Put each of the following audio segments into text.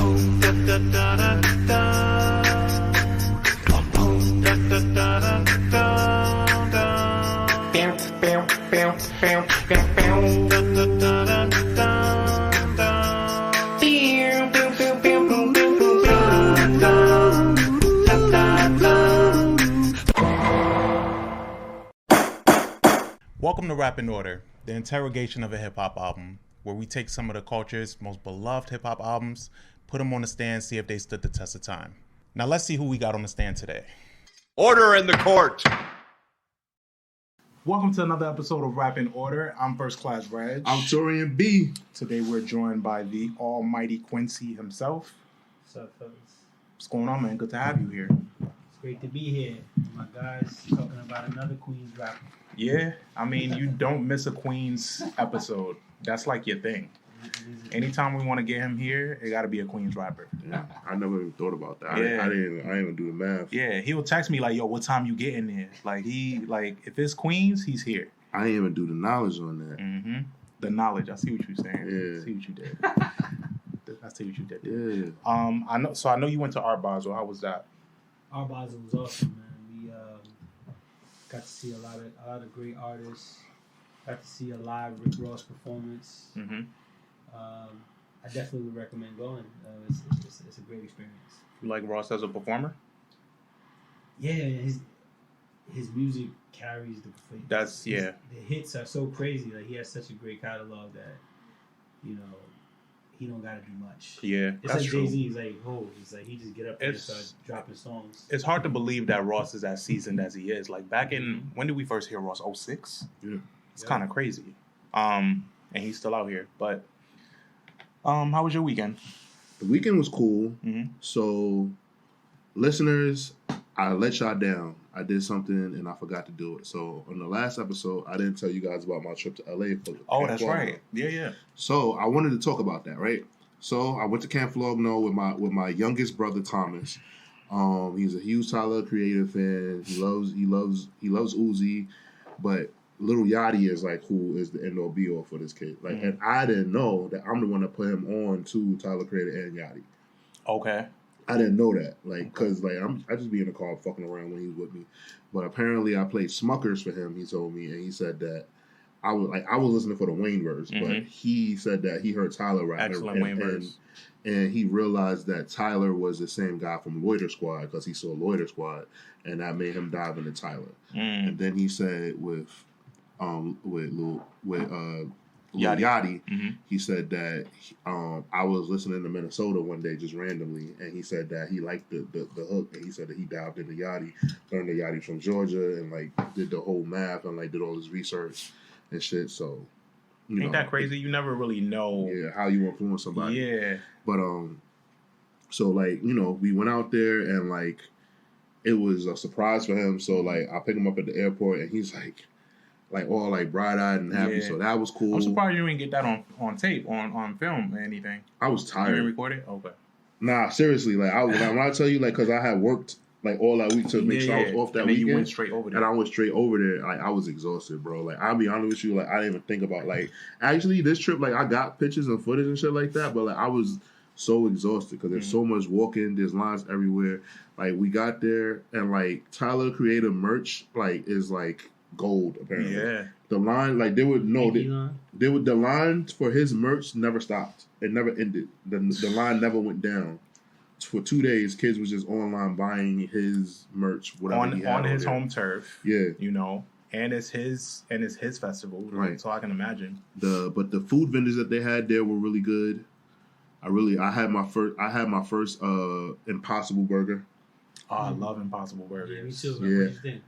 Welcome to Rap in Order, the interrogation of a hip-hop album, where we take some of the culture's most beloved hip-hop albums, put them on the stand, see if they stood the test of time. Now let's see who we got on the stand today. Order in the court! Welcome to another episode of Rap in Order. I'm First Class Reg. I'm Torian B. Today we're joined by the almighty Quincy himself. What's up, fellas? What's going on, man? Good to have you here. It's great to be here. My guys talking about another Queens rapper. Yeah, I mean, you don't miss a Queens episode. That's like your thing. Anytime we want to get him here, it got to be a Queens rapper. Yeah, I never even thought about that. Yeah. I didn't even do the math. Yeah, he will text me like, "Yo, what time you getting there?" Like if it's Queens, he's here. I didn't even do the knowledge on that. Mm-hmm. The knowledge. I see what you're saying. Yeah. I see what you did. I see what you did. Yeah. I know. So I know you went to Art Basel. How was that? Art Basel was awesome, man. We got to see a lot of great artists. Got to see a live Rick Ross performance. Mm-hmm. I definitely would recommend going. It's a great experience. You like Ross as a performer? Yeah, his music carries the. The hits are so crazy. Like he has such a great catalog that, he don't gotta do much. Yeah, it's that's like true. Jay-Z. He's like, he just get up there and start dropping songs. It's hard to believe that Ross is as seasoned as he is. Like back in when did we first hear Ross? 06? Yeah. It's kind of crazy. And he's still out here. But how was your weekend? The weekend was cool. Mm-hmm. So, listeners, I let y'all down. I did something and I forgot to do it. So, on the last episode, I didn't tell you guys about my trip to LA. That's right. Yeah. So, I wanted to talk about that, right? So, I went to Camp Flogno with my youngest brother, Thomas. He's a huge Tyler Creator fan. He loves Uzi, but Lil Yachty is like who is the end all be all for this kid. Like, Mm-hmm. and I didn't know that I'm the one that put him on to Tyler Creator and Yachty. Okay. I didn't know that, like, cause like I just be in the car fucking around when he's with me. But apparently, I played Smuckers for him. He told me, and he said that I was listening for the Wayne verse, Mm-hmm. but he said that he heard Tyler rap. Excellent Wayne verse. And he realized that Tyler was the same guy from Loiter Squad because he saw Loiter Squad, and that made him dive into Tyler. Mm. And then he said with Lil Yachty, Mm-hmm. he said that I was listening to Minnesota one day just randomly, and he said that he liked the hook, and he said that he dived into Yachty, learned the Yachty from Georgia, and like did the whole math and like did all his research and shit. So, Ain't that crazy? You never really know. Yeah, how you influence somebody. Yeah. But so like we went out there and like it was a surprise for him. So like I picked him up at the airport, and he's like all like bright-eyed and happy. Yeah. So that was cool. I'm surprised you didn't get that on tape, on film or anything. I was You tired. didn't record it? Okay. Nah, seriously. Like when I tell you, like, because I had worked like all that week to make sure I was off that and then weekend. You went straight over there. And I went straight over there. Like I was exhausted, bro. Like I'll be honest with you. Like I didn't even think about like actually this trip. Like I got pictures and footage and shit like that, but like I was so exhausted because there's so much walking. There's lines everywhere. Like we got there and like Tyler Creator merch like is like gold apparently. Yeah. The line like the line for his merch never stopped. It never ended. The line never went down. For 2 days, kids was just online buying his merch, whatever he had on his there. home turf. Yeah, and it's his festival, right? So I can imagine. But the food vendors that they had there were really good. I had my first Impossible Burger. Oh, I love Impossible Burgers. Yeah, me too. Yeah. What you think?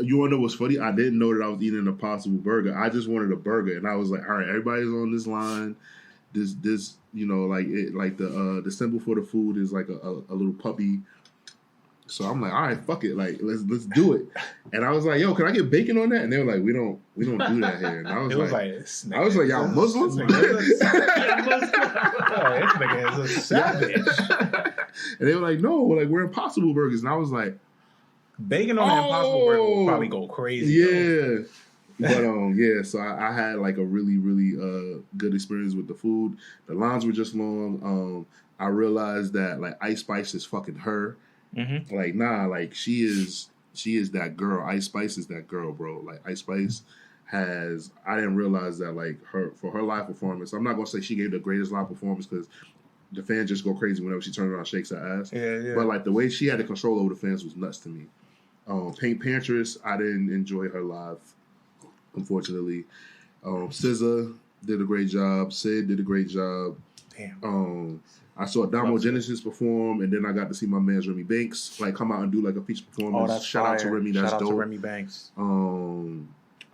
You want to know what's funny? I didn't know that I was eating an Impossible Burger. I just wanted a burger, and I was like, all right, everybody's on this line. This the symbol for the food is like a little puppy. So I'm like, all right, fuck it, like let's do it. And I was like, yo, can I get bacon on that? And they were like, we don't do that here. And I was like, y'all Muslims? This nigga is a savage. And they were like, no, like we're Impossible Burgers. And I was like, bacon on an Impossible Burger will probably go crazy. Yeah. But yeah, so I had like a really, really good experience with the food. The lines were just long. I realized that like Ice Spice is fucking her. Mm-hmm. Like nah, like she is that girl. Ice Spice is that girl, bro. Like Ice Spice has. I didn't realize that like her live performance. I'm not gonna say she gave the greatest live performance because the fans just go crazy whenever she turns around and shakes her ass. Yeah. But like the way she had the control over the fans was nuts to me. Pink Panthers, I didn't enjoy her live, unfortunately. SZA did a great job. Sid did a great job. Damn. I saw Damo Genesis perform, and then I got to see my man's Remy Banks like come out and do like a feature performance. Oh, that's Shout out to Remy, that's Shout out dope. to Remy Banks.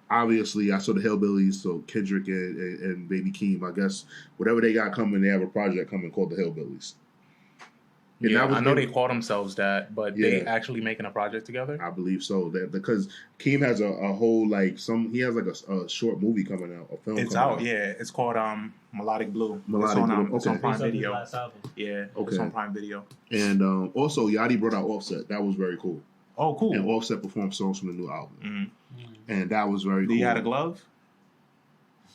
Obviously, I saw the Hillbillies, so Kendrick and Baby Keem. I guess whatever they got coming, they have a project coming called the Hillbillies. And Yeah, I know they call themselves that, but they actually making a project together? I believe so. That because Keem has a whole like he has like a short movie coming out, a film. It's coming out, yeah. It's called Melodic Blue. Melodic Blue. It's on Okay. Prime Video. Yeah. Yeah, it's on Prime Video. And also Yachty brought out Offset. That was very cool. Oh, cool. And Offset performed songs from the new album. Mm-hmm. And that was very cool. He had a glove?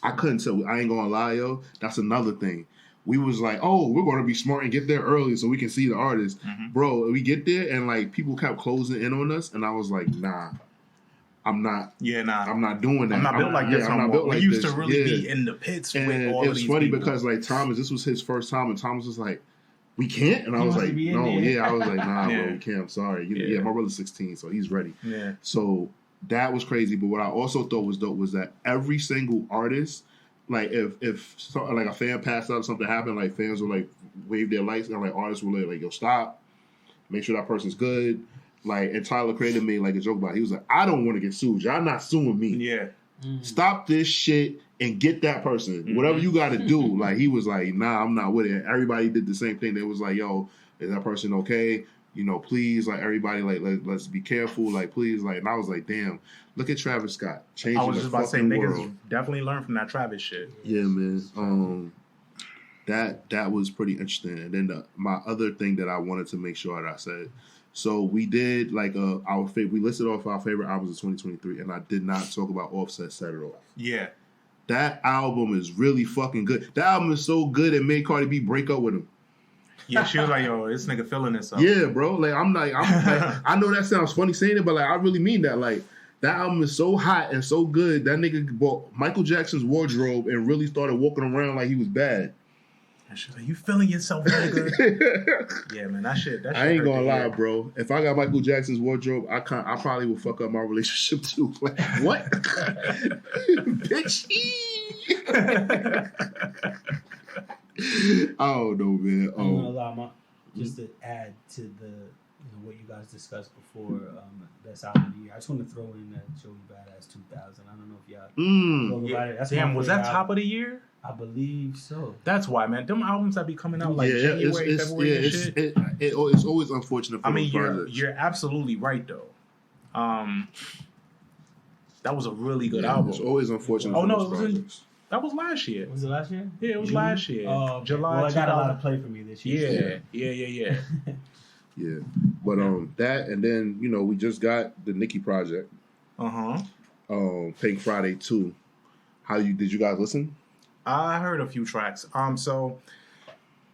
I couldn't tell. I ain't gonna lie, yo. That's another thing. We was like, oh, we're gonna be smart and get there early so we can see the artist. Mm-hmm. Bro, we get there and like people kept closing in on us, and I was like, nah, I'm not. Yeah, nah. I'm not doing that. I'm not built like this. I'm not built like we used this. to really Yeah. be in the pits And with all it of was these funny people. because like Thomas, this was his first time, and Thomas was like, we can't, and I was like, no, yeah, I was like, nah, Yeah. bro, we can't. I'm sorry. Yeah, my brother's 16, so he's ready. Yeah. So that was crazy. But what I also thought was dope was that every single artist, like if like a fan passed out, something happened, like fans would like wave their lights, and like artists would like yo stop, make sure that person's good. Like and Tyler Creator made like a joke about it. He was like, I don't want to get sued. Y'all not suing me. Yeah. Stop this shit and get that person. Mm-hmm. Whatever you got to do. Like he was like, nah, I'm not with it. Everybody did the same thing. They was like, yo, is that person okay? You know, please, like everybody, like let's be careful, like please, like. And I was like, damn, look at Travis Scott changing I was the just about to say, fucking niggas world. definitely learned from that Travis shit. Yeah, man. That was pretty interesting. And then my other thing that I wanted to make sure that I said. So we did like we listed off our favorite albums of 2023, and I did not talk about Offset Set It Off. Yeah. That album is really fucking good. That album is so good it made Cardi B break up with him. Yeah, she was like, yo, this nigga feeling this up. Yeah, bro. Like I'm like, I know that sounds funny saying it, but like I really mean that. Like that album is so hot and so good. That nigga bought Michael Jackson's wardrobe and really started walking around like he was bad. And she's like, you feeling yourself, nigga? Yeah, man, that shit. I ain't gonna lie, bro. If I got Michael Jackson's wardrobe, I probably would fuck up my relationship too. Like, what? Bitch. I don't know, man. I'm gonna allow just to add to the what you guys discussed before best album of the year. I just want to throw in that Joey Badass 2000. I don't know if y'all know about it. That's damn, was that album. top of the year? I believe so. That's why, man. Them albums that be coming out like January, February, and shit. It's always unfortunate. For you're absolutely right though. That was a really good album. It's always unfortunate. Oh no, that was last year. Was it last year? Yeah, it was last year. Okay. July. Well, I got a lot of play for me this year. Yeah. Yeah, but that and then we just got the Nicki project. Pink Friday 2. Did you guys listen? I heard a few tracks. So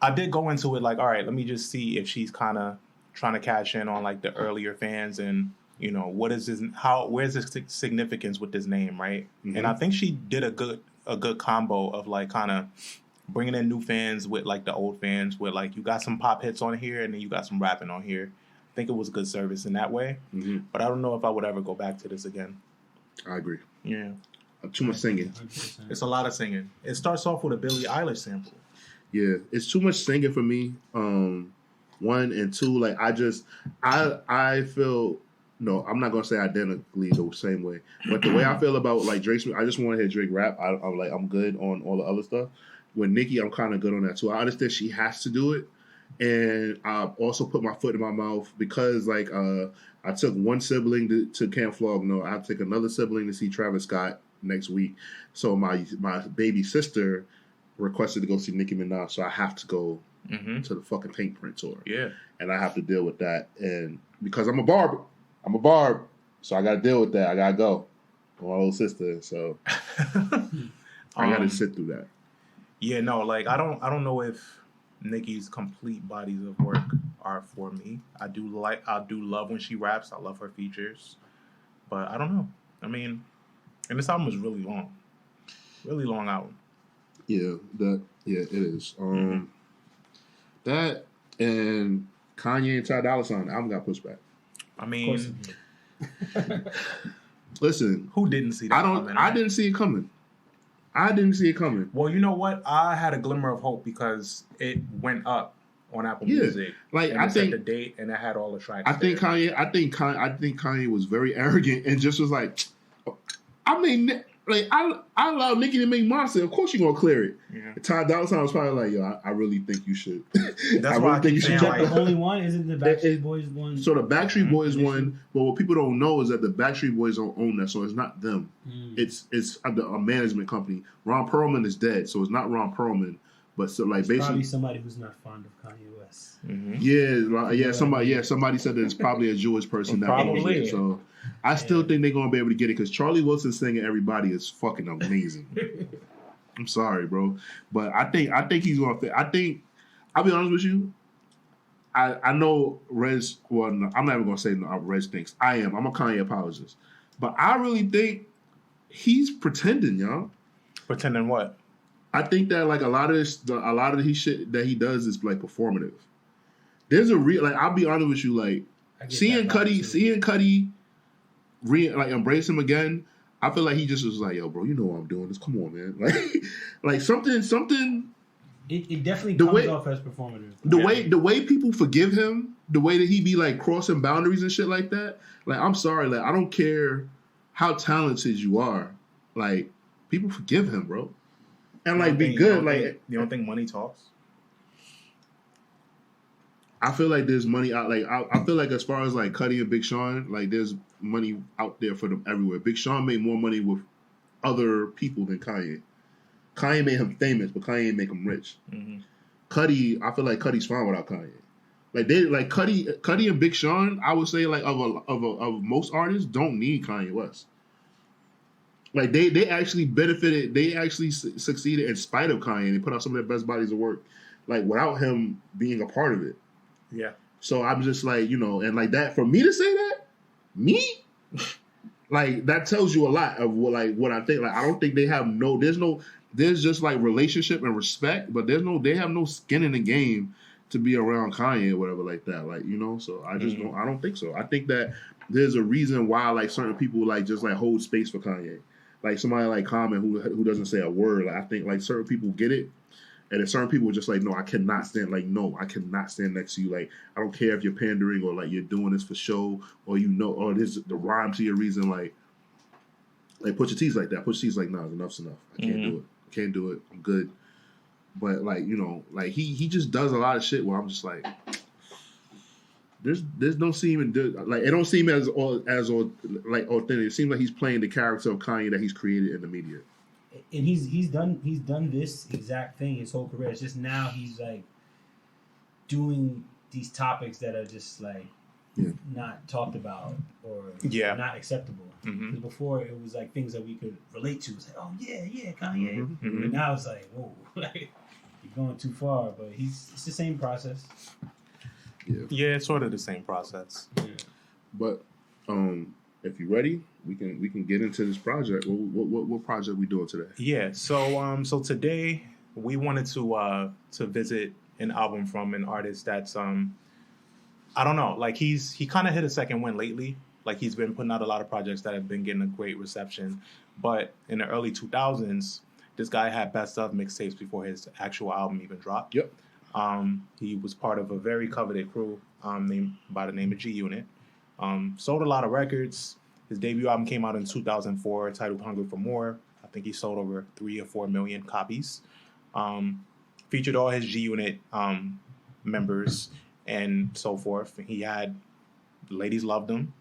I did go into it like, all right, let me just see if she's kind of trying to cash in on like the earlier fans and what is this? Where's the significance with this name, right? Mm-hmm. And I think she did a good combo of like kind of bringing in new fans with like the old fans, where like you got some pop hits on here and then you got some rapping on here. I think it was good service in that way. Mm-hmm. But I don't know if I would ever go back to this again. I agree. Yeah. Too much singing. 100%. It's a lot of singing. It starts off with a Billie Eilish sample. Yeah, it's too much singing for me. 1 and 2, like I feel. No, I'm not gonna say identically the same way, but the way I feel about like Drake, I just want to hear Drake rap. I'm good on all the other stuff. With Nicki, I'm kind of good on that too. I understand she has to do it, and I also put my foot in my mouth because like I took one sibling to Camp Flog. No, I take another sibling to see Travis Scott next week. So my baby sister requested to go see Nicki Minaj, so I have to go to the fucking Pink Print tour. Yeah, and I have to deal with that, and because I'm a barber, so I got to deal with that. I gotta go. my little sister. So I got to sit through that. Yeah, no, like I don't know if Nicki's complete bodies of work are for me. I do love when she raps. I love her features, but I don't know. I mean, and this album is really long album. Yeah, it is. That and Kanye and Ty Dolla $ign album got pushed back. I mean, listen, who didn't see that? I didn't see it coming. I didn't see it coming. Well, you know what? I had a glimmer of hope because it went up on Apple Music. Like and I think the date and it had all the tracks. I think Kanye was very arrogant and just was like, I mean, like I allow Nicki to make monster. Of course you're gonna clear it. Yeah. Ty Dolla $ign was probably like, yo, I really think you should. That's why I think you should. The only one isn't the Backstreet Boys one. So the Backstreet Boys one, but what people don't know is that the Backstreet Boys don't own that, so it's not them. It's a management company. Ron Perlman is dead, so it's not Ron Perlman. But so like basically, probably somebody who's not fond of Kanye West. Somebody said that it's probably a Jewish person that owns it. So I still think they're gonna be able to get it because Charlie Wilson singing "Everybody" is fucking amazing. I'm sorry, bro, but I think he's gonna fit. I'll be honest with you. I know Rez. Well, no, I'm not even gonna say no, Rez thinks I am. I'm a Kanye apologist, but I really think he's pretending, y'all. Pretending what? I think that like a lot of the shit that he does is like performative. There's a real like I'll be honest with you, like seeing Cudi like embrace him again. I feel like he just was like, yo, bro, you know what I'm doing this. Come on, man. Like something. It definitely comes off as performative. The way people forgive him, the way that he be like crossing boundaries and shit like that. Like I'm sorry, like I don't care how talented you are. Like people forgive him, bro. And like be good. You don't think money talks? I feel like there's money out. Like I feel like as far as like Cudi and Big Sean, like there's money out there for them everywhere. Big Sean made more money with other people than Kanye. Kanye made him famous, but Kanye didn't make him rich. Mm-hmm. Cudi, I feel like Cudi's fine without Kanye. Like Cudi and Big Sean, I would say like of most artists don't need Kanye West. Like they actually benefited, they actually succeeded in spite of Kanye. They put out some of their best bodies of work, like without him being a part of it. Yeah. So I'm just like, and like that for me to say that, like that tells you a lot of what I think. Like I don't think they have there's just like relationship and respect, but they have no skin in the game to be around Kanye or whatever like that. Like, so I just I don't think so. I think that there's a reason why like certain people like just like hold space for Kanye. Like somebody like Common who doesn't say a word. Like I think like certain people get it, and then certain people are just like, no, I cannot stand. Like no, I cannot stand next to you. Like I don't care if you're pandering or like you're doing this for show or or this the rhyme to your reason. Like Pusha T's like that. Pusha T's like, nah, enough's enough. I can't do it. I can't do it. I'm good. But like like he just does a lot of shit where I'm just like. There's don't seem like it don't seem as like authentic. It seems like he's playing the character of Kanye that he's created in the media. And he's done this exact thing his whole career. It's just now he's like doing these topics that are just like not talked about or not acceptable. Because before it was like things that we could relate to. It's like, oh yeah, Kanye. And now it's like, whoa, like you're going too far. But it's the same process. Yeah, it's sort of the same process. Yeah. But if you're ready, we can get into this project. What project we doing today? Yeah, so today we wanted to visit an album from an artist that's I don't know, like he kind of hit a second win lately. Like he's been putting out a lot of projects that have been getting a great reception. But in the early 2000s, this guy had best of mixtapes before his actual album even dropped. Yep. He was part of a very coveted crew named by the name of G Unit. Sold a lot of records. His debut album came out in 2004, titled Hungry for More. I think he sold over 3 or 4 million copies. Featured all his G Unit members and so forth. He had ladies loved him,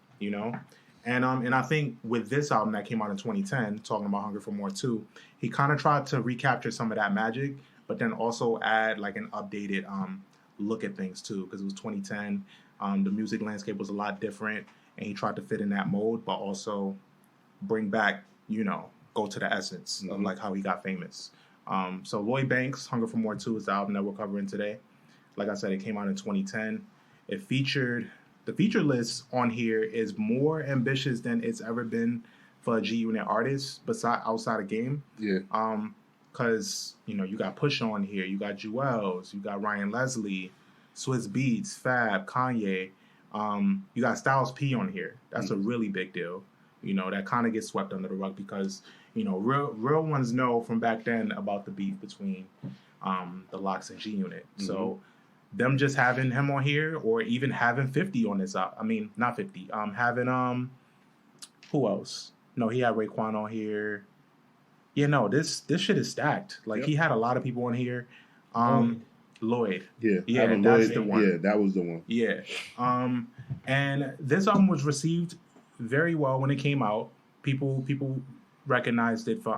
And I think with this album that came out in 2010, talking about Hungry for More 2, he kind of tried to recapture some of that magic, but then also add like an updated look at things too, because it was 2010. The music landscape was a lot different, and he tried to fit in that mode, but also bring back, go to the essence of like how he got famous. So Lloyd Banks, Hunger for More 2 is the album that we're covering today. Like I said, it came out in 2010. The feature list on here is more ambitious than it's ever been for a G-Unit artist outside of Game. Yeah. Because, you got Push on here, you got Jewels, you got Ryan Leslie, Swizz Beatz, Fab, Kanye. You got Styles P on here. That's a really big deal. That kind of gets swept under the rug because, real ones know from back then about the beef between the Lox and G-Unit. Mm-hmm. So them just having him on here or even having 50 on this I mean, not 50. Having, who else? No, he had Raekwon on here. Yeah, no, this shit is stacked. Like, he had a lot of people on here. Lloyd. Yeah, that's the one. Yeah, that was the one. Yeah. And this album was received very well when it came out. People recognized it for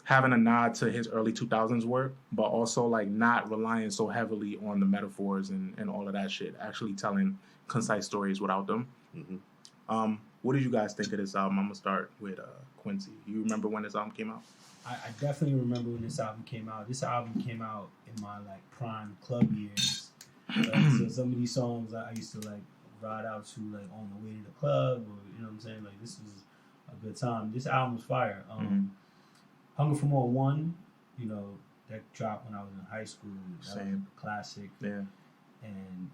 having a nod to his early 2000s work, but also like not relying so heavily on the metaphors and all of that shit. Actually telling concise stories without them. Mm-hmm. What did you guys think of this album? I'm gonna start with Quincy. You remember when this album came out? I definitely remember when this album came out. This album came out in my like prime club years. So some of these songs I used to like ride out to like on the way to the club, or you know what I'm saying. Like this was a good time. This album was fire. Hunger for More 1, that dropped when I was in high school. That was a classic. Yeah. And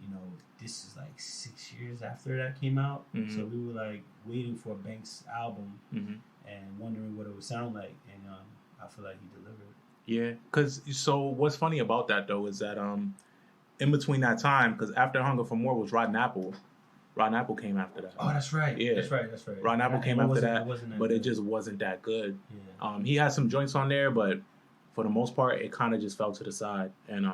this is like 6 years after that came out. Mm-hmm. So we were like waiting for a Banks album and wondering what it would sound like. And I feel like he delivered. Yeah, so what's funny about that though is that in between that time, because after Hunger for More was Rotten Apple. Rotten Apple came after that. Oh, that's right. Yeah, that's right. Rotten Apple came after that, but it just wasn't that good. Yeah. He had some joints on there, but for the most part, it kind of just fell to the side, and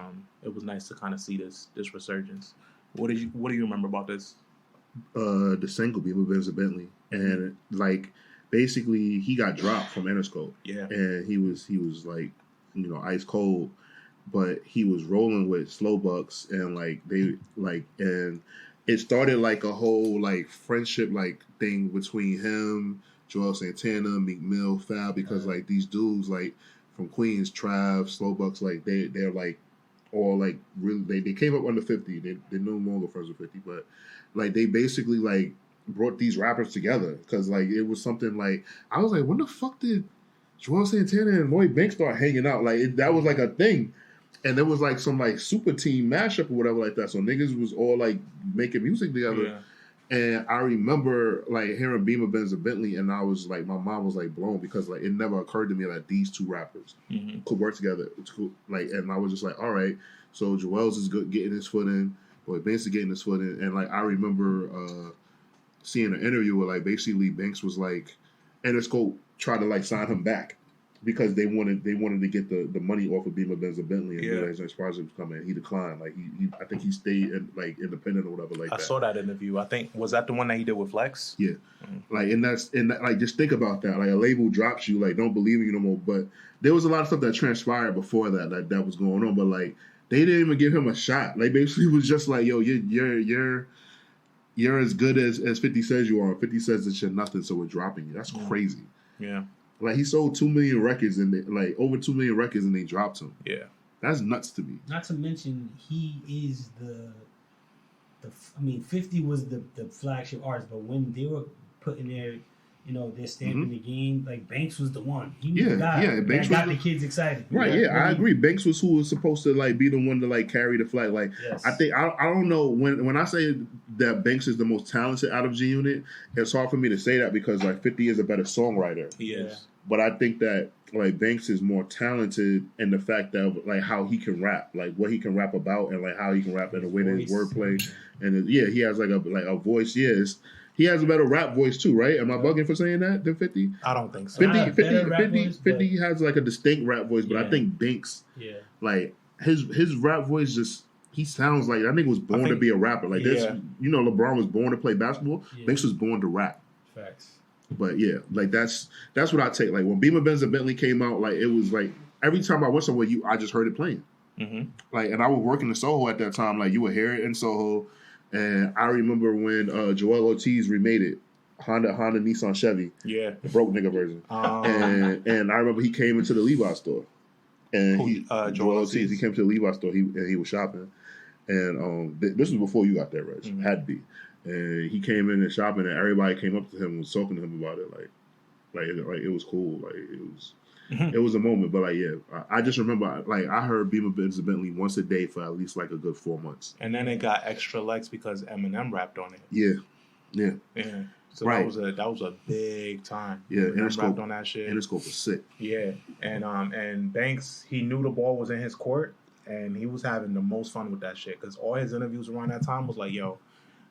it was nice to kind of see this resurgence. What do you remember about this? The single "Beamer Benz and Bentley," and like basically he got dropped from Interscope. Yeah, and he was like ice cold, but he was rolling with Slow Bucks, and and it started like a whole like friendship like thing between him, Joel Santana, Meek Mill, Fab, because like these dudes like from Queens, Trav, Slow Bucks, like they're like all like really they came up under 50. They're no longer friends with 50, but like they basically like brought these rappers together because like it was something like I was like, when the fuck did Joel Santana and Lloyd Banks start hanging out? Like that was like a thing. And there was like some like super team mashup or whatever like that. So niggas was all like making music together. Yeah. And I remember like hearing Beamer Benz and Bentley, and I was like, my mom was like blown because like it never occurred to me that these two rappers could work together. Like, and I was just like, all right. So Joel's is good getting his foot in, Lloyd Banks is getting his foot in, and like I remember seeing an interview where like basically Banks was like, Interscope tried to like sign him back. Because they wanted to get the money off of Beamer Benz and Bentley, and as his project was coming, he declined. Like I think he stayed like independent or whatever. Like I saw that interview. I think was that the one that he did with Flex. Yeah, like like just think about that. Like a label drops you, like don't believe in you no more. But there was a lot of stuff that transpired before that was going on. But like they didn't even give him a shot. Like basically it was just like, yo, you're as good as 50 says you are. 50 says that you're nothing, so we're dropping you. That's crazy. Yeah. Like, he sold 2 million records, and like over 2 million records, and they dropped him. Yeah. That's nuts to me. Not to mention, he is I mean, 50 was the flagship artist, but when they were putting their stamp in the game, like, Banks was the one. He was the guy Banks that got the kids excited. Right, I agree. Banks was who was supposed to, like, be the one to, like, carry the flag. Like, I think, I don't know, when I say that Banks is the most talented out of G-Unit, it's hard for me to say that because, like, 50 is a better songwriter. He is. Yeah. But I think that, like, Banks is more talented in the fact that, like, how he can rap, like, what he can rap about and, like, how he can rap in the way that his wordplay. And, he has, like, a voice, yes. He has a better rap voice too, right? Am I bugging for saying that than 50? I don't think so. 50 has like a distinct rap voice, but I think Banks, like his rap voice just he sounds like that nigga was born to be a rapper. Like this, LeBron was born to play basketball. Banks was born to rap. Facts. But like that's what I take. Like when Beamer Benz and Bentley came out, like it was like every time I went somewhere, I just heard it playing. Mm-hmm. Like, and I was working in Soho at that time. Like you would hear it in Soho. And I remember when Joel Ortiz remade it, Honda, Nissan, Chevy. Yeah. The broke nigga version. And I remember he came into the Levi's store. And Joel Ortiz, he came to the Levi's store. He was shopping. And this was before you got there, Reg. Mm-hmm. Had to be. And he came in and shopping, and everybody came up to him and was talking to him about it. Like it was cool. Like it was a moment. But like, yeah, I just remember, like, I heard Beamer Benz Bentley once a day for at least like a good 4 months. And then it got extra legs because Eminem rapped on it. Yeah. So that was a big time. Yeah, Eminem rapped on that shit. Interscope was sick. Yeah, and Banks, he knew the ball was in his court, and he was having the most fun with that shit because all his interviews around that time was like, "Yo,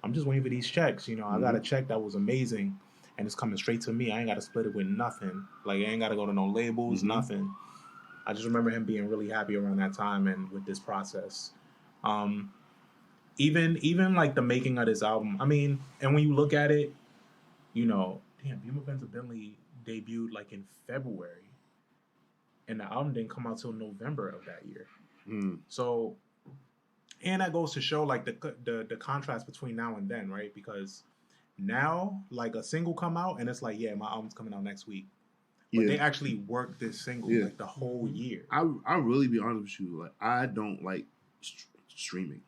I'm just waiting for these checks. You know, I got a check that was amazing, and it's coming straight to me. I ain't got to split it with nothing. Like, I ain't got to go to no labels, nothing." I just remember him being really happy around that time and with this process. Even like the making of this album. I mean, and when you look at it, you know, damn, Beamer Benz Bentley debuted like in February, and the album didn't come out till November of that year. So, and that goes to show like the contrast between now and then, right? Because now, like, a single come out and it's like, yeah, my album's coming out next week, but they actually worked this single like the whole year. I really be honest with you, like, I don't like streaming.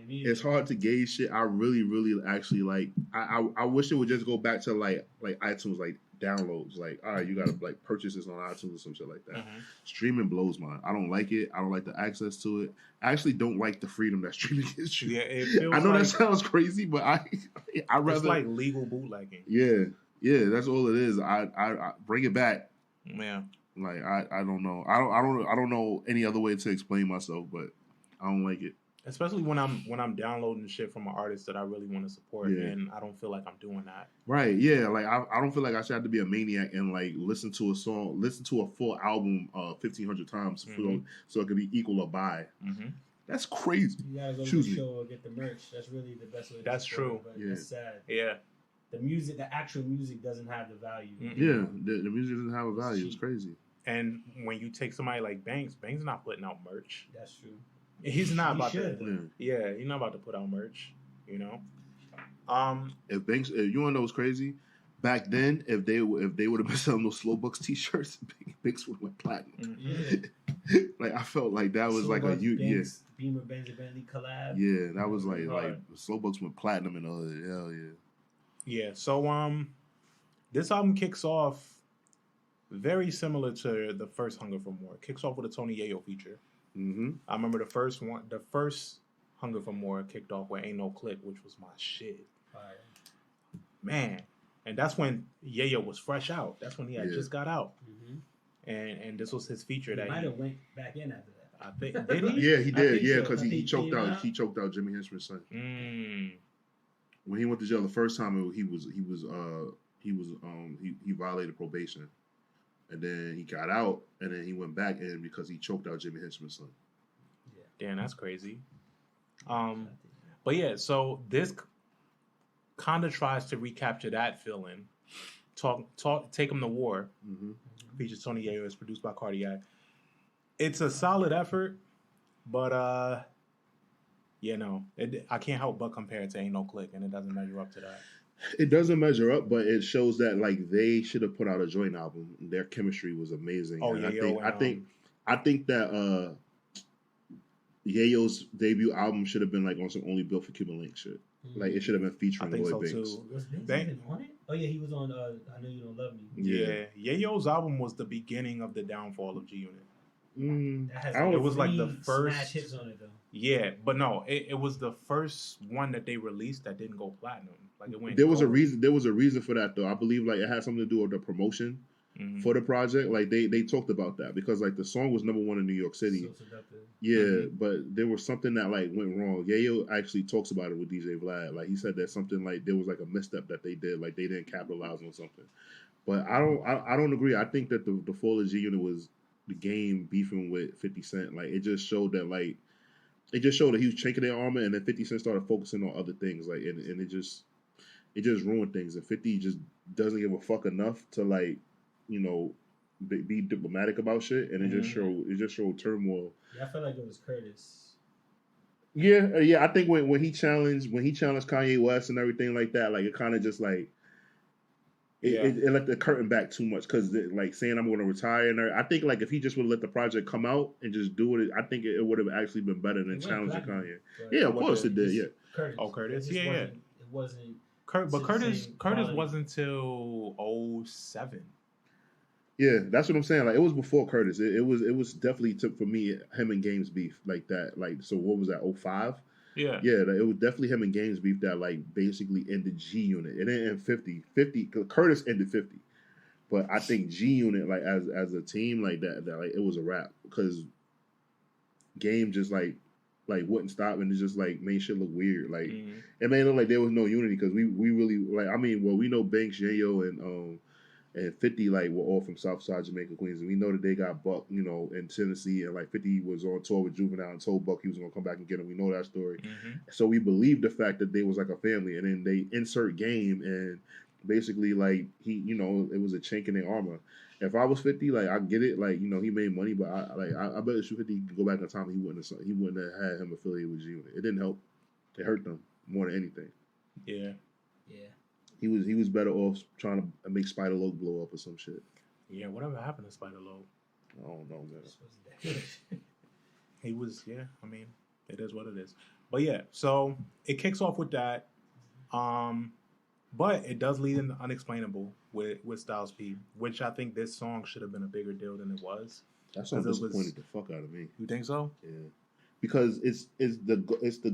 It's hard to gauge shit. I really, really actually like. I wish it would just go back to like iTunes, like downloads. Like, all right, you gotta like purchase this on iTunes or some shit like that. Streaming blows mine. I don't like it. I don't like the access to it. I actually don't like the freedom that streaming gives you. Yeah, it feels I know like, that sounds crazy, but I rather. It's like legal bootlegging. Yeah, that's all it is. I bring it back. Yeah. Like I don't know. I don't know any other way to explain myself, but I don't like it. Especially when I'm downloading shit from an artist that I really want to support, and I don't feel like I'm doing that. Right? Yeah. Like I don't feel like I should have to be a maniac and like listen to a full album 1,500 times so it could be equal a buy. That's crazy. You gotta go to the show or get the merch. That's really the best way. That's true. But it's sad. Yeah. The actual music doesn't have the value. Yeah, the music doesn't have a value. It's crazy. And when you take somebody like Banks not putting out merch. That's true. He's not about to. Yeah, he's not about to put out merch. You know. If you want to know what's crazy, back then, if they would have been selling those Slow Bucks T-shirts, Banks would have went platinum. Like, I felt like that was like a Banks, Beamer Benz Bentley collab. Yeah, that was like Slow Bucks went platinum and all that. Hell yeah. Yeah. So this album kicks off very similar to the first Hunger for More. It kicks off with a Tony Yayo feature. I remember the first Hunger for More kicked off with Ain't No Click, which was my shit. Man. And that's when Yayo was fresh out. That's when he had just got out. And this was his feature. He might have went back in after that. I think, did he? Yeah, he did. Yeah, because he choked out Jimi Hendrix's son. When he went to jail the first time, he violated probation. And then he got out, and then he went back in because he choked out Jimi Hendrix's son. Damn, that's crazy. But yeah, so this kind of tries to recapture that feeling. Take Him to War. Features Tony Yayo. It's produced by Cardiac. It's a solid effort, but I can't help but compare it to Ain't No Click, and it doesn't measure up to that. It doesn't measure up, but it shows that like they should have put out a joint album. Their chemistry was amazing. Oh, I think that Yayo's debut album should have been like on some Only Built for Cuban Link shit. Like, it should have been featuring Lloyd Banks. Was Banks even on it? Oh yeah, he was on I Know You Don't Love Me. Yeah. Yayo's album was the beginning of the downfall of G Unit. It was like the first smash hits on it though. Yeah, but no, it was the first one that they released that didn't go platinum. Like, it went. There was a reason for that though. I believe like it had something to do with the promotion for the project. Like they talked about that because like the song was number 1 in New York City. But there was something that like went wrong. Yayo actually talks about it with DJ Vlad. Like, he said that something like there was like a misstep that they did. Like, they didn't capitalize on something. But I don't agree. I think that the fall of G Unit was the Game beefing with 50 Cent. Like, it just showed that he was chinking their armor, and then 50 Cent started focusing on other things. Like, and it just ruined things. And 50 just doesn't give a fuck enough to like, you know, be diplomatic about shit, and it just showed turmoil. Yeah, I feel like it was Curtis. Yeah. I think when he challenged Kanye West and everything like that, like it kind of just like it let the curtain back too much because like saying I'm going to retire and I think like if he just would let the project come out and just do it, I think it would have actually been better than challenging Kanye. Yeah, of course it did. Yeah. Curtis. Oh, Curtis. Yeah. It wasn't. But Curtis wasn't till 07. Yeah, that's what I'm saying. Like it was before Curtis. It was definitely took for me him and Games beef like that. Like so, what was that? 05? Yeah. Yeah, like, it was definitely him and Games beef that like basically ended G Unit. It didn't end 50. 50 Curtis ended 50, but I think G Unit like as a team like that like it was a wrap because Game just like wouldn't stop and it just like made shit look weird. Like it made it look like there was no unity because we really like I mean we know Banks, Yayo, and 50 like were all from Southside Jamaica, Queens, and we know that they got Buck, you know, in Tennessee, and like 50 was on tour with Juvenile and told Buck he was gonna come back and get him. We know that story, so we believe the fact that they was like a family, and then they insert Game, and basically like he, you know, it was a chink in their armor. If I was 50, like I get it, like you know he made money, but I bet if 50 could go back in time, he wouldn't have had him affiliated with G Unit. It didn't help. It hurt them more than anything. Yeah. He was better off trying to make Spider Loc blow up or some shit. Yeah, whatever happened to Spider Loc? I don't know, man. He was, yeah. I mean, it is what it is. But yeah, so it kicks off with that. But it does lead into Unexplainable with Styles P, which I think this song should have been a bigger deal than it was. That song disappointed the fuck out of me. You think so? Yeah. Because it's the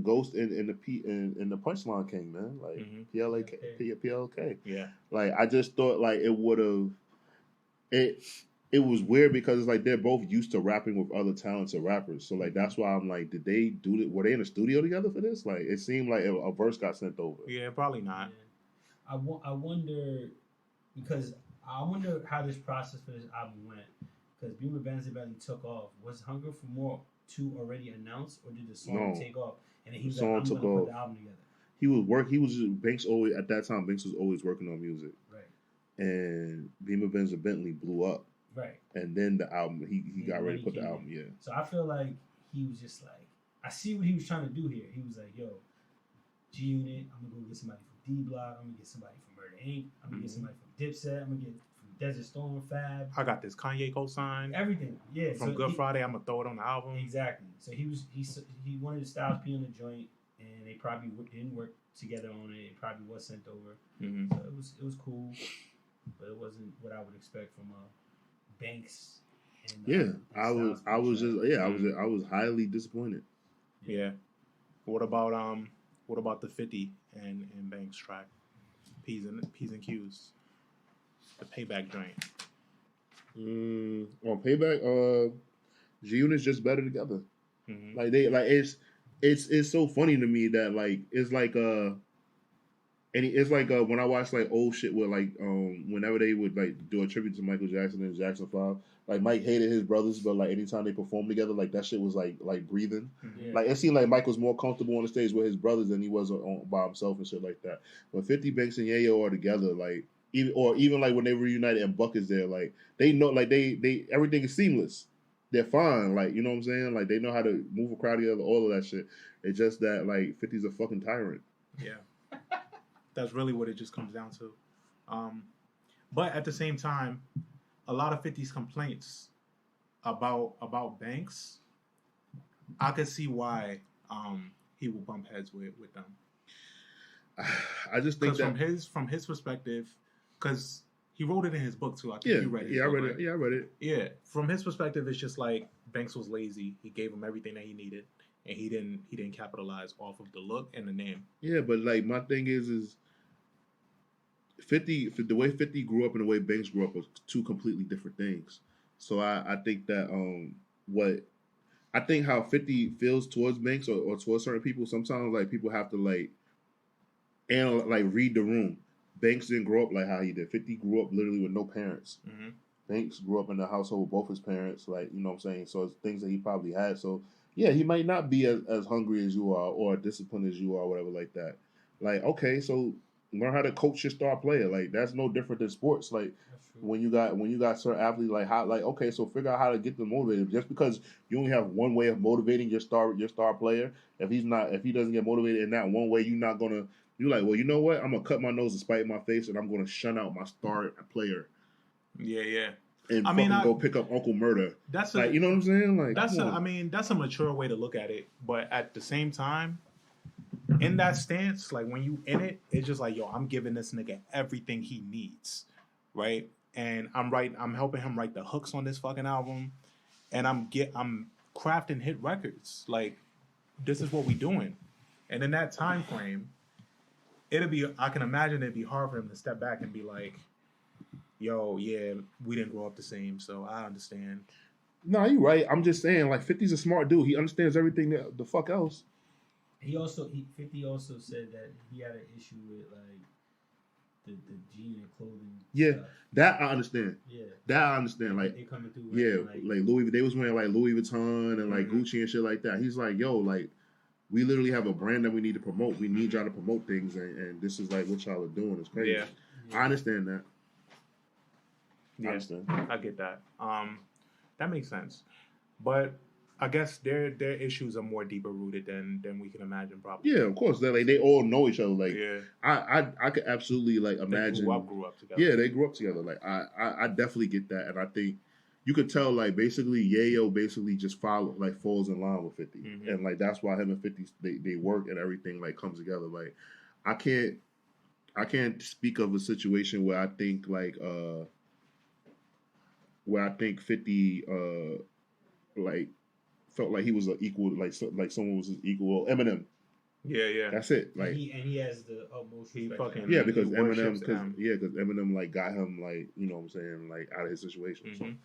ghost in the punchline king, man. Like PLK. Yeah. Like I just thought like it would have it was weird because it's like they're both used to rapping with other talented rappers. So like that's why I'm like, did they do it? Were they in the studio together for this? Like it seemed like a verse got sent over. Yeah, probably not. Yeah. I wonder because I wonder how this process for this album went. Because Beamer Benz Belly took off. Was Hunger for More 2 already announced, or did the song take off? And then he was like, I'm going to put the album together. He was Banks always at that time. Banks was always working on music, right? And Beamer Benz and Bentley blew up, right? And then the album, he got ready to put the album. Yeah. So I feel like he was just like, I see what he was trying to do here. He was like, yo, G Unit, I'm gonna go get somebody from D Block. I'm gonna get somebody from Murder Inc. I'm gonna get somebody from Dipset. I'm gonna get from Desert Storm, Fab. I got this Kanye co-sign. Everything, yeah. From Good Friday, I'm gonna throw it on the album. Exactly. So he wanted Styles P on the joint, and they probably didn't work together on it. It probably was sent over. So it was cool, but it wasn't what I would expect from Banks. And, I was highly disappointed. Yeah. What about the 50 and Banks track? P's and Q's. The Payback joint. On Payback, G Unit's just better together. Like it's so funny to me that like it's like when I watch like old shit with like whenever they would like do a tribute to Michael Jackson and Jackson 5, like Mike hated his brothers, but like anytime they performed together, like that shit was like breathing. Like it seemed like Mike was more comfortable on the stage with his brothers than he was by himself and shit like that. When 50 Banks and Yayo are together, like even like when they reunited and Buck is there, like they know like they everything is seamless. They're fine, like you know what I'm saying. Like they know how to move a crowd together, all of that shit. It's just that like 50's a fucking tyrant. Yeah. That's really what it just comes down to. But at the same time, a lot of 50's complaints about Banks, I could see why he will bump heads with them. I just think that from his perspective, because he wrote it in his book too. I think you read it. Yeah, I read it. Yeah, I read it. Yeah, from his perspective, it's just like Banks was lazy. He gave him everything that he needed, and he didn't capitalize off of the look and the name. Yeah, but like my thing is 50, the way 50 grew up and the way Banks grew up was two completely different things. So I think that how 50 feels towards Banks or towards certain people, sometimes like people have to like read the room. Banks didn't grow up like how he did. 50 grew up literally with no parents. Banks grew up in a household with both his parents, like, you know what I'm saying? So it's things that he probably had. So yeah, he might not be as hungry as you are or disciplined as you are, or whatever like that. Like, okay, so Learn how to coach your star player. Like that's no different than sports. Like when you got certain athletes, like how, like okay, so figure out how to get them motivated. Just because you only have one way of motivating your star player, if he doesn't get motivated in that one way, you're not gonna. You're like, well, you know what? I'm gonna cut my nose and spite my face, and I'm gonna shun out my star player. Yeah. And go pick up Uncle Murder. That's like, you know what I'm saying? Like that's a mature way to look at it. But at the same time, in that stance, like when you in it, it's just like, yo, I'm giving this nigga everything he needs, right? And I'm helping him write the hooks on this fucking album, and I'm crafting hit records. Like this is what we doing, and in that time frame, I can imagine it'd be hard for him to step back and be like, yo, yeah, we didn't grow up the same, so I understand. No, you're right. I'm just saying, like, 50's a smart dude. He understands everything the fuck else. 50 also said that he had an issue with, like, the jean and clothing stuff. That I understand. Yeah. That I understand. Like, they coming through. Like Louis, they was wearing, like, Louis Vuitton and, like, Gucci and shit like that. He's like, yo, like, we literally have a brand that we need to promote. We need y'all to promote things, and this is, like, what y'all are doing. It's crazy. Yeah. I understand that. Yeah, I understand. I get that. That makes sense. But I guess their issues are more deeper rooted than we can imagine. Probably. Yeah, of course. They all know each other. Like, yeah. I could absolutely like imagine. They grew up together. Yeah, they grew up together. Like, I definitely get that, and I think you could tell like basically Yayo basically just falls in line with 50, and like that's why him and 50 they work and everything like comes together. Like, I can't speak of a situation where I think like where I think 50 like felt like he was an equal, like someone was his equal. Eminem. Yeah. That's it. Like, and he has the utmost respect. Because Eminem like got him like, you know what I'm saying, like out of his situation.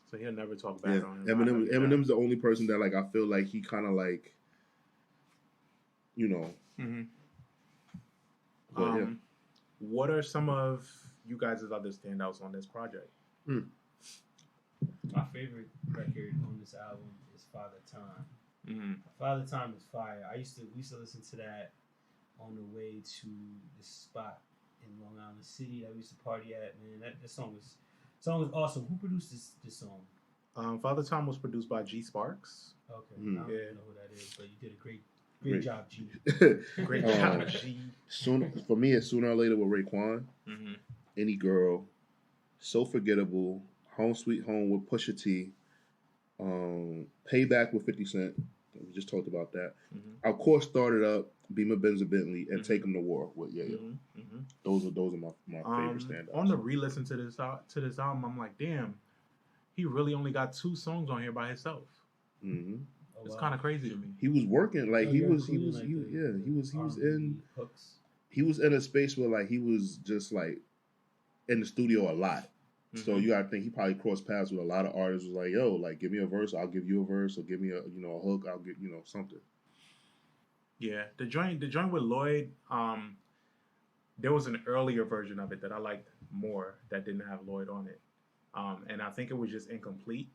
So he'll never talk back on him. Eminem's the only person that like I feel like he kind of like, you know. What are some of you guys' other standouts on this project? My favorite record on this album is Father Time. Father Time is fire. We used to listen to that on the way to this spot in Long Island City that we used to party at. Man, that song was awesome. Who produced this song? Father Time was produced by G Sparks. Okay, I don't know who that is, but you did a great job, G. Great job, G. For me, it's Sooner or Later with Raekwon. Any Girl, So Forgettable, Home Sweet Home with Pusha T, Payback with 50 Cent. We just talked about that. Of course, Started Up, Beamer, Benz, and Bentley, and Take 'Em to War with Yayo. Those are my favorite standouts. On the re-listen to this album, I'm like, damn, he really only got 2 songs on here by himself. It's kind of crazy to me. He was working like he was in a space where like he was just like in the studio a lot. So you gotta think he probably crossed paths with a lot of artists. Was like, yo, like give me a verse, I'll give you a verse, or give me a a hook, I'll get something. Yeah, the joint with Lloyd, there was an earlier version of it that I liked more that didn't have Lloyd on it, and I think it was just incomplete,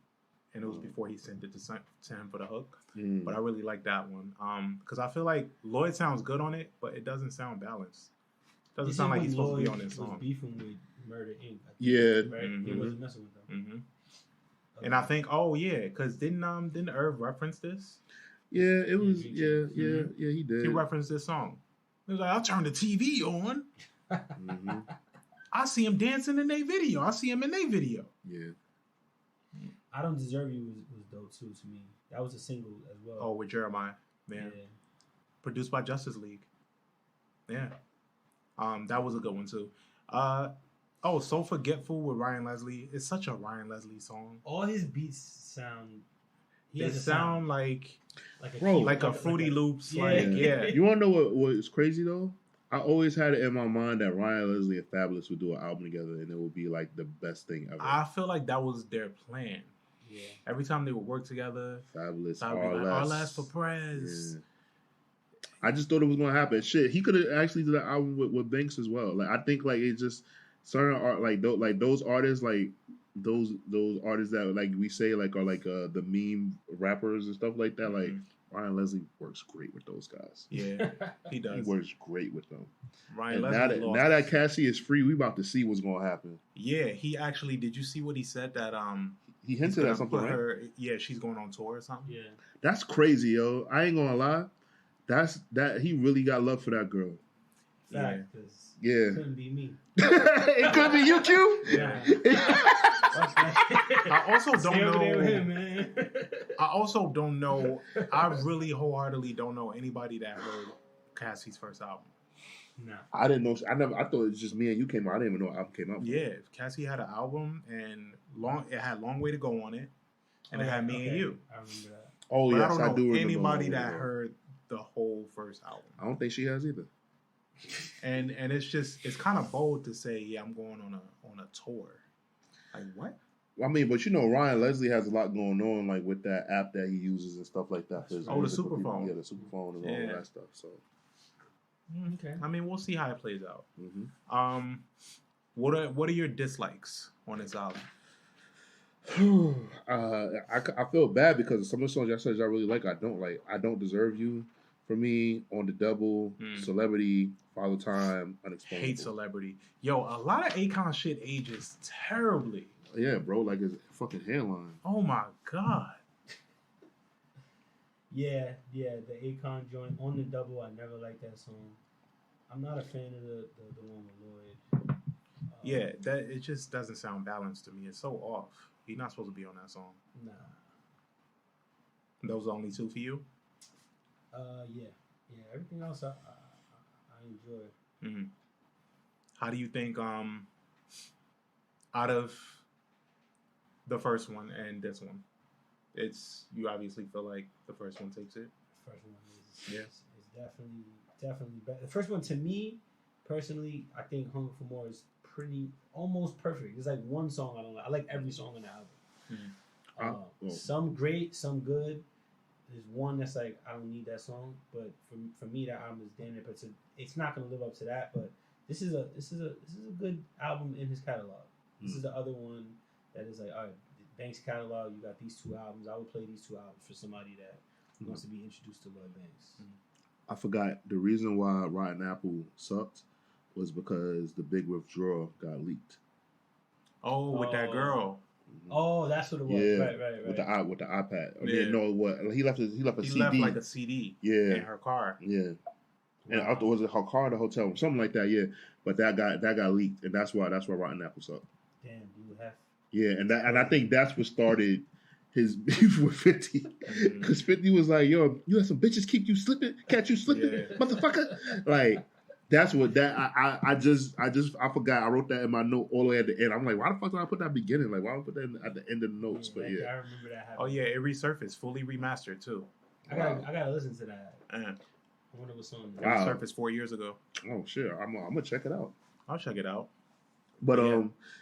and it was before he sent it to him for the hook. But I really like that one because I feel like Lloyd sounds good on it, but it doesn't sound balanced. It doesn't sound like he's supposed to be on this song. Was beefing with Murder Inc. Right? He wasn't messing with them. And I think, because didn't Irv reference this? Yeah, it was. Yeah, he did. He referenced this song. He was like, "I'll turn the TV on. I see him dancing in their video. I see him in their video." Yeah. I Don't Deserve You was dope too to me. That was a single as well. Oh, with Jeremiah, man. Yeah. Produced by Justice League. Yeah. That was a good one too. So Forgetful with Ryan Leslie. It's such a Ryan Leslie song. All his beats sound. They sound like a Fruity Loops. Yeah. Like, yeah. You want to know what is crazy though? I always had it in my mind that Ryan Leslie and Fabulous would do an album together, and it would be like the best thing ever. I feel like that was their plan. Yeah. Every time they would work together, Fabulous, R less for Prez. Yeah. I just thought it was gonna happen. Shit, he could have actually did an album with Banks as well. Like I think like it just certain art like those artists like those artists that like we say like are like the meme rappers and stuff like that. Like Ryan Leslie works great with those guys. Yeah, he He does. works great with them. Ryan And Leslie lost. now that Cassie is free, we about to see what's gonna happen. Yeah, he actually. Did you see what he said that He he's hinted gonna at something, put right? her? Yeah, she's going on tour or something. Yeah. That's crazy, yo. I ain't gonna lie. That he really got love for that girl. Fact, because Yeah. it couldn't be me. It could be you, Q. Yeah. I also don't Stay over there with know. him, man. I also don't know. I really wholeheartedly don't know anybody that heard Cassie's first album. Nah. I didn't know. I thought it was just me and you came out. I didn't even know album came out. Yeah, Cassie had an album and it had Long Way to Go on it, and it had Me and You. I remember that. Oh But yes, I don't know do remember anybody Long Way to that Go. heard the whole first album. I don't think she has either. And it's kind of bold to say, yeah, I'm going on a tour. Like what? I mean, but you know, Ryan Leslie has a lot going on, like with that app that he uses and stuff like that. For his Oh, the music, but Superphone. Yeah, the Superphone and all Yeah. of that stuff. So, Okay. I mean, we'll see how it plays out. mhm. What are your dislikes on this album? I feel bad because some of the songs y'all said y'all really like. I don't like. I Don't Deserve You. For me, on the double, Celebrity, Father Time, Unexplainable. Hate Celebrity. Yo, a lot of Akon shit ages terribly. Yeah, bro, like his fucking hairline. Oh my god. Yeah, the Akon joint on the double. I never liked that song. I'm not a fan of the one with Lloyd. Yeah, that it just doesn't sound balanced to me. It's so off. He's not supposed to be on that song. Nah. Those are only two for you? Yeah. Everything else I enjoy. Mm-hmm. How do you think out of the first one and this one, you obviously feel like the first one takes it? The first one is Yeah. definitely better. The first one to me personally, I think Hunger for More is almost perfect. There's like one song I don't like. I like every song on the album. Some great, some good. There's one that's like I don't need that song, but for me that album is damn it. But it's not gonna live up to that. But this is a good album in his catalog. This is the other one that is like, all right, Banks catalog. You got these two albums. I would play these two albums for somebody that wants to be introduced to Lloyd Banks. I forgot the reason why Rotten Apple sucked was because The Big Withdrawal got leaked. Oh, with that girl. Oh, that's what it was. Yeah, Right. With the iPad. I Yeah. mean, no, what he left a He CD. left like a CD Yeah. in her car. Yeah. And I thought was it her car or the hotel, something like that. Yeah, but that got leaked, and that's why Rotten Apple sucked. Damn, dude, have. Yeah, and I think that's what started his beef with 50, because 50 was like, "Yo, you let some bitches keep you slipping, catch you slipping, Yeah. motherfucker." Like that's what I forgot. I wrote that in my note all the way at the end. I'm like, why the fuck did I put that at the beginning? Like, why did I put that at the end of the notes? But I yeah, remember that happening. Oh yeah, it resurfaced, fully remastered too. I gotta listen to that. Uh, I wonder what song. it Wow. resurfaced 4 years ago. oh shit, I'm gonna check it out. I'll check it out. But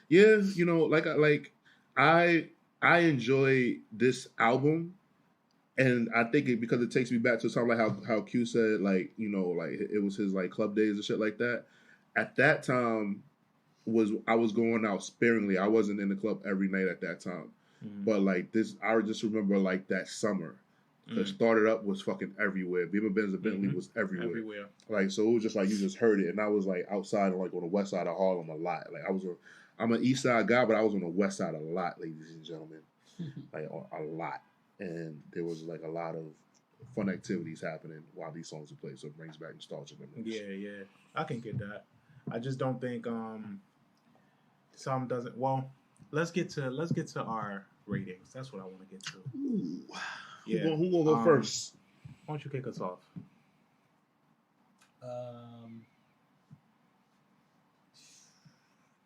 Yeah. you know, I enjoy this album, and I think because it takes me back to something like how Q said, like, you know, like it was his like club days and shit like that. At that time, I was going out sparingly. I wasn't in the club every night at that time, but like this, I just remember like that summer. Because Started Up was fucking everywhere. Beamer Benz and Bentley was everywhere. Like, so it was just like you just heard it, and I was like outside, like on the west side of Harlem a lot. Like I'm an east side guy, but I was on the west side a lot, ladies and gentlemen, like a lot. And there was like a lot of fun activities happening while these songs were played. So it brings back nostalgia memories. Yeah, I can get that. I just don't think some doesn't. Well, let's get to our ratings. That's what I want to get to. Ooh. Yeah. Who gonna go first? Why don't you kick us off?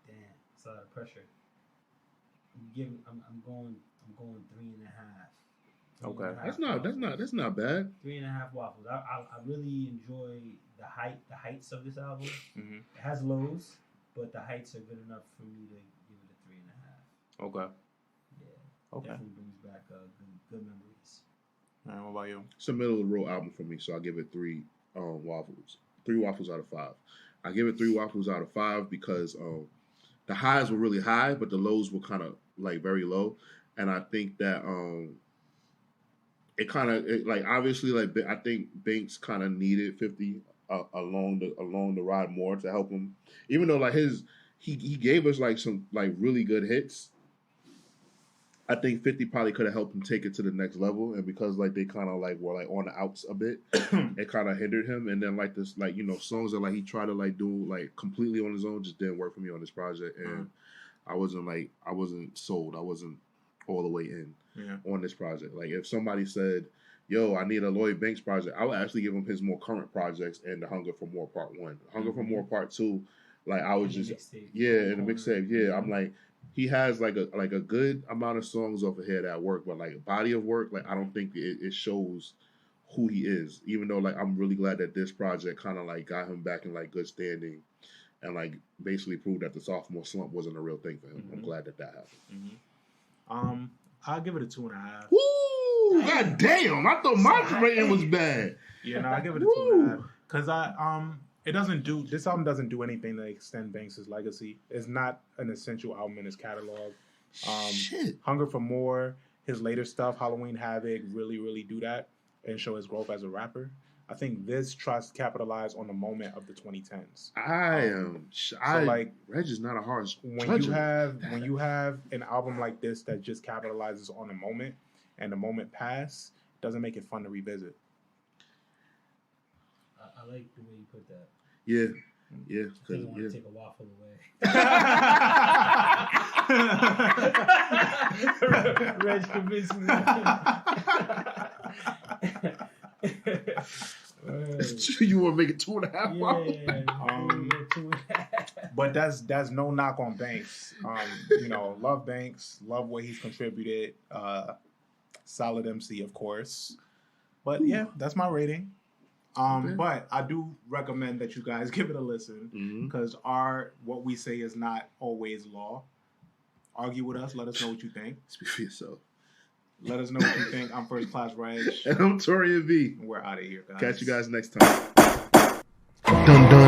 Damn, it's a lot of pressure. I'm going 3.5. Okay. That's not bad. 3.5 waffles. I really enjoy the heights of this album. Mm-hmm. It has lows, but the heights are good enough for me to give it a 3.5. Okay. Yeah. Okay. Definitely brings back good memories. All right, what about you? It's a middle of the road album for me, so I give it 3 waffles. 3 waffles out of 5. I give it 3 waffles out of 5 because the highs were really high, but the lows were kind of like very low. And I think that it kind of like obviously like I think Banks kind of needed 50 along the ride more to help him, even though like he gave us like some like really good hits. I think 50 probably could have helped him take it to the next level, and because like they kind of like were like on the outs a bit, it kind of hindered him. And then like this like songs that like he tried to like do like completely on his own just didn't work for me on this project, and I wasn't sold. I wasn't all the way in on this project. Like if somebody said, "Yo, I need a Lloyd Banks project," I would actually give him his more current projects and the Hunger for More Part 1, Hunger for More Part 2. Like I was just in the mixtape. Yeah, I'm like. He has like a good amount of songs off of here that work, but like a body of work, like I don't think it shows who he is. Even though like I'm really glad that this project kind of like got him back in like good standing, and like basically proved that the sophomore slump wasn't a real thing for him. I'm glad that happened. I'll give it a 2.5. Woo! God damn! I thought my rating was bad. Yeah, no, I give it a 2.5 because this album doesn't do anything to extend Banks' legacy. It's not an essential album in his catalog. Shit. Hunger for More, his later stuff, Halloween Havoc, really, really do that and show his growth as a rapper. I think this tries to capitalize on the moment of the 2010s. Reg is not a hard when you have an album like this that just capitalizes on a moment and the moment pass, doesn't make it fun to revisit. I like the way you put that. Yeah. I think I want to take a waffle away. Reg convinced me. You want to make it 2.5 waffles? Yeah. But that's no knock on Banks. Love Banks, love what he's contributed. Solid MC, of course. But yeah, that's my rating. But I do recommend that you guys give it a listen because what we say is not always law. Argue with us. Let us know what you think. Speak for yourself. Let us know what you think. I'm First Class Reg. And I'm Torian V. We're out of here, guys. Catch you guys next time. Dun, dun.